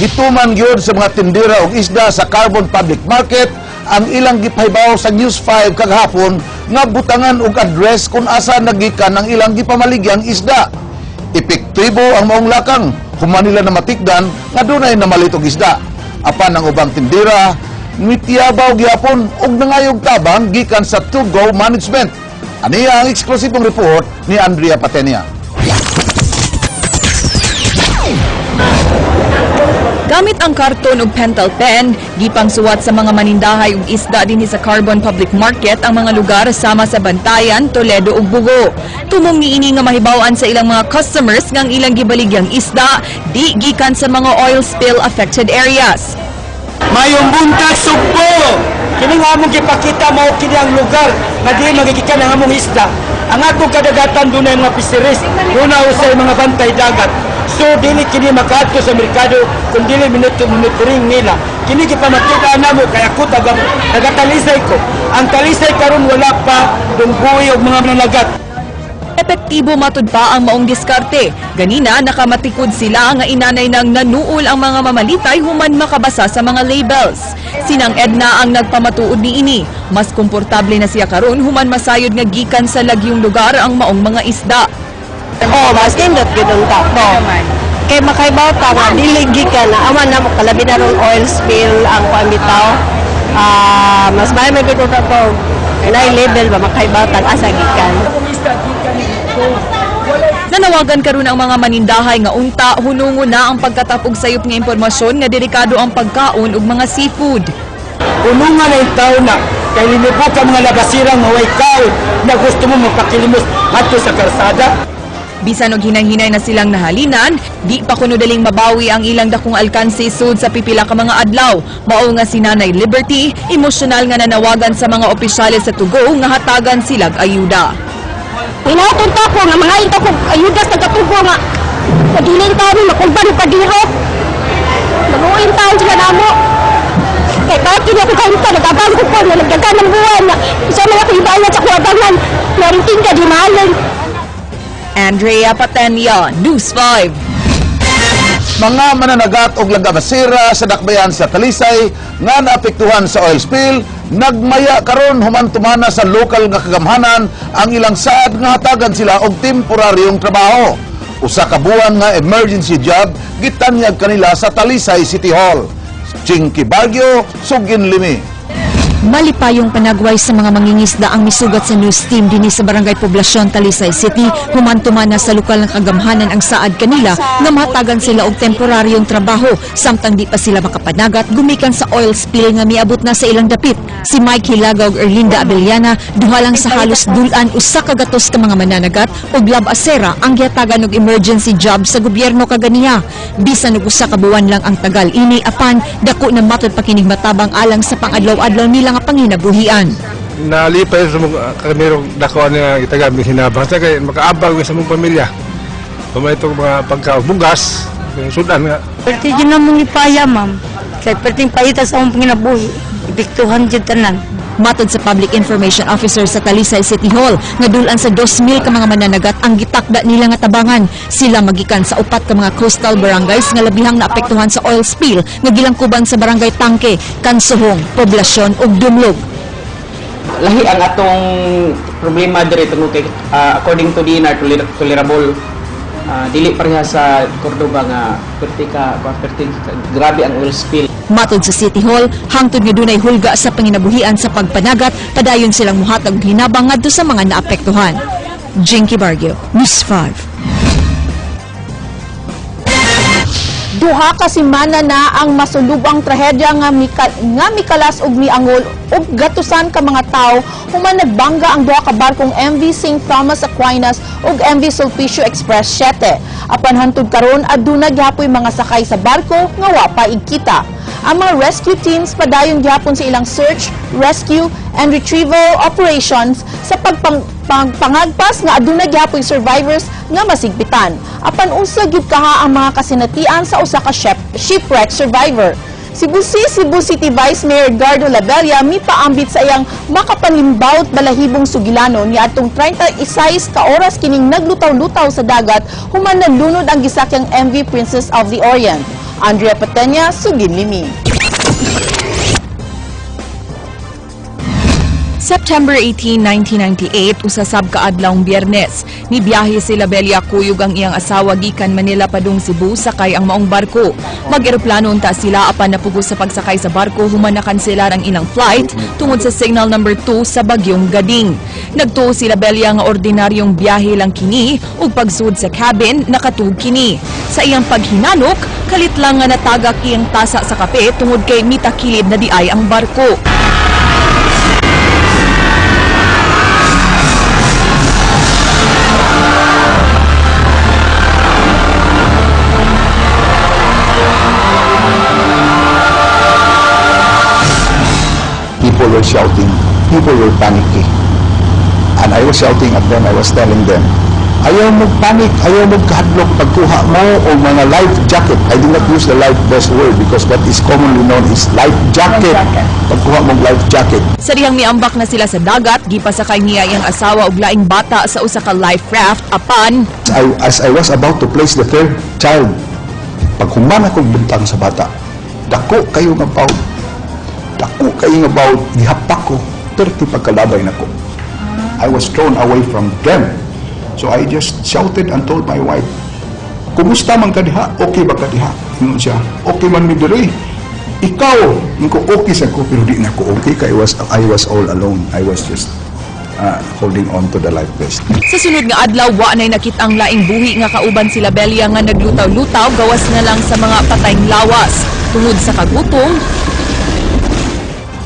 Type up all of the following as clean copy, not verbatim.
Gituman gyud sa mga tindera og isda sa Carbon Public Market ang ilang gipahibaw sa News 5 kagahapon nga butangan og address kung asa nagikan ang ilang gipamaligyang isda. Epektibo ang maong lakang, human nila na matikdan nga dunay namalit og isda. Apan ang ubang tindera mitiyabaw gihapon og nangayog tabang gikan sa To Go Management. Aniya ang eksklusibong report ni Andrea Patenia. Gamit ang karton ug pentel pen, gipang suwat sa mga manindahay ug isda dinhi sa Carbon Public Market ang mga lugar sama sa Bantayan, Toledo ug Bugo. Tumong niini nga mahibaw-an sa ilang mga customers nga ang ilang gibaligyang isda di gikan sa mga oil spill affected areas. Mayong buntag sugpo. Kini nga among gipakita mao kini ang lugar nga di magigikan ang among isda. Ang atong kadagatan dunay mga fisheries, una usay mga bantay dagat. So dili kini makaadto sa merkado kun dili monitoring nila. Kini gipamakita namo kay ako tagatalisay ko. Ang talisay karon wala pa dunggoy og mga mananagat. Epektibo matud pa ang maong diskarte. Ganina nakamatikod sila nga inanay nang nanuol ang mga mamalitay human makabasa sa mga labels. Sinang Edna ang nagpamatuod niini. Mas komportable na siya karon human masayod nga gikan sa lagyong lugar ang maong mga isda. Mas nindot gidong tako. Kay makaibaw ta nga dili gikan na aman na mo kalabi na ron oil spill ang pamitaw. Mas may gidong tako. Nay label ba makaibaw ta asa gikan. Nanawagan karon ang mga manindahay nga unta hunungo na ang pagkatapog sayop nga impormasyon nga delikado ang pagkaon ug mga seafood. Unungan na yung tao na kay linubo ka mga labasirang maway kaon na gusto mo magpakilimos ato sa karsada. Bisan og hinay-hinay na silang nahalinan, di pa kuno daling mabawi ang ilang dakong alkanse sud sa pipila ka mga adlaw. Mao nga si Nanay Liberty, emosyonal nga nanawagan sa mga opisyales sa Tugo nga hatagan silag ayuda. Hinautong tako nga mga ito kong ayuda sa katubo nga pagilin tayo makulban o kadiro. Maguin tayo sila namo. Kaya bakit niya ko kayo nag-abang ko po na nagdagan ng buwan na isa mga kaibayan sa kuwabangan na rinting ka di mahalin. Andrea Patenia, News 5. Mga mananagat og langabasira sa dakbayan sa Talisay nga naapektuhan sa oil spill nagmaya karon human tumana sa lokal nga kagamhanan ang ilang saad nga hatagan sila og temporaryong trabaho. Usa ka buwan nga emergency job gitanyag kanila sa Talisay City Hall. Chinky Baguio, Sugin Limi. Malipayong panagway sa mga mangingisda ang misugat sa news team dinhi sa Barangay Poblasyon, Talisay City. Humantuman na sa lokal ng kagamhanan ang saad kanila nga mahatagan sila og temporaryong trabaho samtang di pa sila makapanagat gumikan sa oil spill nga miabot na sa ilang dapit. Si Mike Hilaga ug Erlinda Abellana duha lang sa halos dulan usa ka gatos ka mga mananagat ug lab-asera ang gihatagan og emergency job sa gobyerno kaganiya. Bisan og usa ka buwan lang ang tagal ini apan dako na matud pa kining matabang alang sa pangadlaw-adlaw nila nga panginabuhian. Nalipay sa mga kamerong dako nga itagami hinabang sa kay makaabag sa mong pamilya. Pamay itong mga pagkabugas, sudan nga. Perti dyan na mong ipaya, ma'am. Kaya perting paita sa akong panginabuhi. Ibiktuhan dyan tanan. Matod sa Public Information Officer sa Talisay City Hall, nga dulan sa 2,000 ka mga mananagat ang gitakda nila nga tabangan. Sila magikan sa upat ka mga coastal barangays nga labihang naapektuhan sa oil spill nga gilangkuban sa Barangay Tangke, Kansuhong, Poblasyon ug Dumlog. Lahi ang atong problema diri tungod kay according to DNR tolerable. Dili pareha sa Cordoba nga grabe ang oil spill. Matod sa City Hall, hangtod nga dunay hulga sa panginabuhian sa pagpanagat, padayon silang muhatag hinabang ngadto sa mga naapektuhan. Jinky Bargio, News 5. Duha ka semana na ang masulubang trahedya nga mikalas og miangol og gatusan ka mga tawo human nagbangga ang duha ka barkong MV St. Thomas Aquinas ug MV Sulpicio Express 7. Apan hantod karon aduna gyapon mga sakay sa barko nga wa pa igkita. Ang mga rescue teams padayon gyapon sa ilang search, rescue, and retrieval operations sa pagpangagpas nga aduna gyapon survivors nga masigpitan. Apan unsa gyud kaha ang mga kasinatian sa usa ka shipwreck survivor. Cebu City Vice Mayor Edgardo Labella mipaambit sa iyang makapanlimbawt balahibong sugilanon niadtong 36 ka oras kining naglutaw-lutaw sa dagat human nalunod ang gisakyang MV Princess of the Orient. Andrea Patenya, Suginlimi. September 18, 1998, usasab kaadlawng Biyernes, nibiyahe sila Belia Cuyog ang iyang asawa gikan Manila padung Cebu sakay ang maong barko. Mag-eroplano unta sila apan napugos sa pagsakay sa barko human nakanselar ang ilang flight tungod sa signal number 2 sa bagyong Gading. Nagtuo sila Belia nga ordinaryong biyahe lang kini ug pagsud sa cabin nakatug kini. Sa iyang paghinanok, kalit lang nga natagak iyang tasa sa kape tungod kay mitakilid na diay ang barko. People were shouting, people were panicky. And I was shouting at them, I was telling them, ayaw mo panic, ayaw mo kahadlok pagkuha mo o mga life jacket. I did not use the life vest word because what is commonly known is life jacket. Pagkuha mong life jacket. Sa dihang miambak na sila sa dagat, gipasakay niya iyang asawa ug laing bata sa usa ka life raft apan As I was about to place the third child, paghuman akong buntang sa bata, dako kayo nga bawd. Dako kayo nga bawd, gihapak ko, 30 pagkalabay na ko. I was thrown away from them. So I just shouted and told my wife, kumusta man ka diha? Okay ba ka diha? Ingon siya, okay man mi diri. Ikaw, ko okay sa ko, pero di na ko okay. I was all alone. I was just holding on to the life vest. sa sunod nga adlaw wa nay nakit-ang laing buhi nga kauban sila Belia nga naglutaw-lutaw gawas na lang sa mga patayng lawas. Tungod sa kagutom,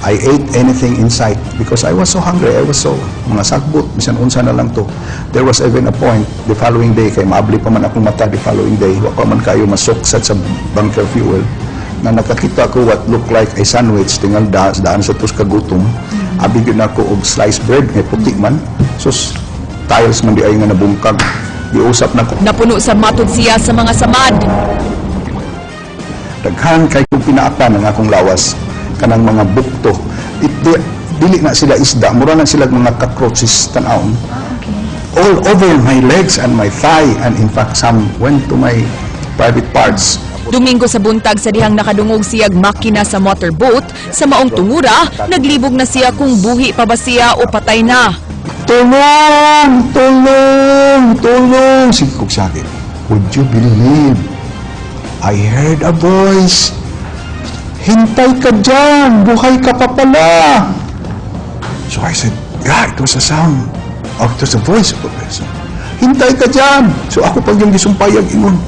I ate anything in sight because I was so hungry. I was so, mga sagbot, bisan unsa na lang to. There was even a point, the following day, kay maabli pa man akong mata the following day, wa pa man kayo masuksat sa bunker fuel, na nakakita ko what looked like a sandwich, tingal daan sa tus kagutom. Abigyan ako og sliced bread, may puti man. Sus, tiles man di ay nga nabungkag. Giusap na ko. napuno sa matud siya sa mga samad. Daghan kay kong pinaapan ang akong lawas kanang mga bukto. Dili na sila isda, mura na sila mga cockroaches tanawon. All over my legs and my thigh, and in fact some went to my private parts. Domingo sa buntag sa dihang nakadungog siyag makina sa motorboat, sa maong tungura, naglibog na siya kung buhi pa ba siya o patay na. Tulong! Tulong! Tulong! Sige kong sakit. Would you believe? I heard a voice. Hintay ka dyan! Buhay ka pa pala! So I said, yeah, it was a sound. Or it was a voice of a person. Hintay ka dyan! So ako pag yung gisumpayag, ingon,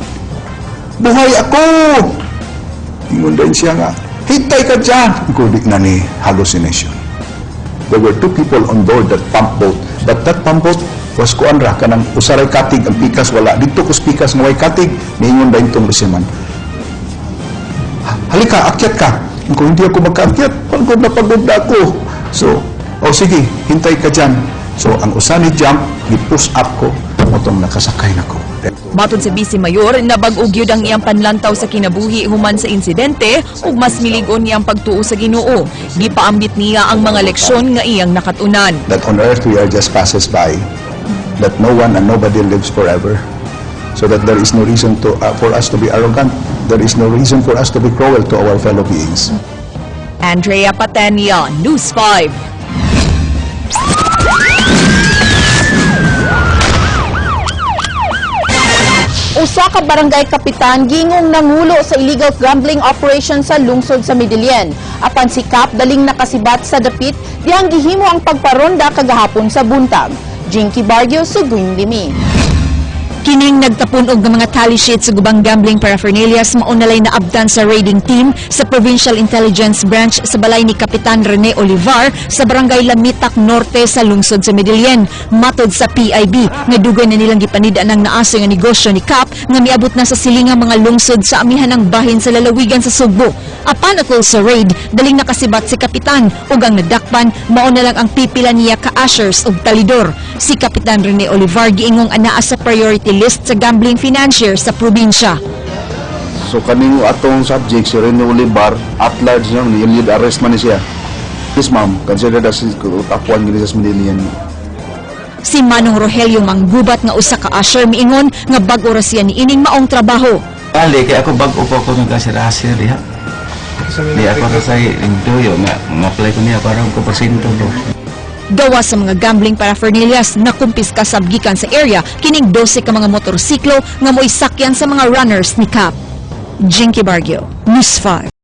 buhay ako! Ingon din siya nga, hintay ka dyan! Kudik na ni hallucination. There were 2 people on board that pump boat. But that pump boat was kuanra, kanang usaray katig, ang pikas wala. Dito ko pikas nga way katig, ningon din itong basiman. Halika, akyat ka. Kung hindi ako magkaakyat, pagod na ako. So, sige, hintay ka dyan. So, ang usani jump, i-push up ko, motong nakasakay na ko. Matod sa Vice Mayor, nabag-og yun ang iyang panlantaw sa kinabuhi human sa insidente ug mas miligon niyang pagtuo sa Ginoo. Gipaambit niya ang mga leksyon nga iyang nakatunan. That on earth we are just passes by, that no one and nobody lives forever. So that there is no reason for us to be arrogant. There is no reason for us to be cruel to our fellow beings. Andrea Patenya, News 5. Usa ka barangay kapitan gingong nangulo sa illegal gambling operation sa lungsod sa Medellin. Apan sikap daling nakasibat sa dapit dihang gihimo ang pagparonda kagahapon sa buntag. Jinky Barrio, Suginlimi. Kining nagtapon og mga tally sheets sa gubang gambling paraphernalias maunalay na abdan sa raiding team sa Provincial Intelligence Branch sa balay ni Kapitan Rene Olivar sa barangay Lamitak Norte sa lungsod sa Medellin. Matod sa PIB, nga dugay na nilang gipanidaan ang naaso nga negosyo ni Kap nga miabot na sa silingang mga lungsod sa amihan ng bahin sa lalawigan sa Sugbo. Apan atol sa raid, daling nakasibat si Kapitan ug ang nadakpan mao na lang ang pipila niya ka-ushers ug talidor. Si Kapitan Rene Olivar giingong anaa sa priority list sa gambling financier sa probinsya. So kaning atong subject si Rene Olivar at large nang ni arrest man siya. Yes ma'am, considered as tapuan gini sa Medellin. Si Manong Rogelio Manggubat nga usa ka usher miingon nga bag-o ra siya niining maong trabaho. Bali, kaya ako bago po ako nagkasirasir diha. Di ako rasay doyo nga apply ko niya para ko porsyento do. Gawa sa mga gambling paraphernalias na kumpiska sa gikan sa area, kining 12 ka mga motorsiklo nga mo'y sakyan sa mga runners ni Cap. Jinky Bargio, News 5.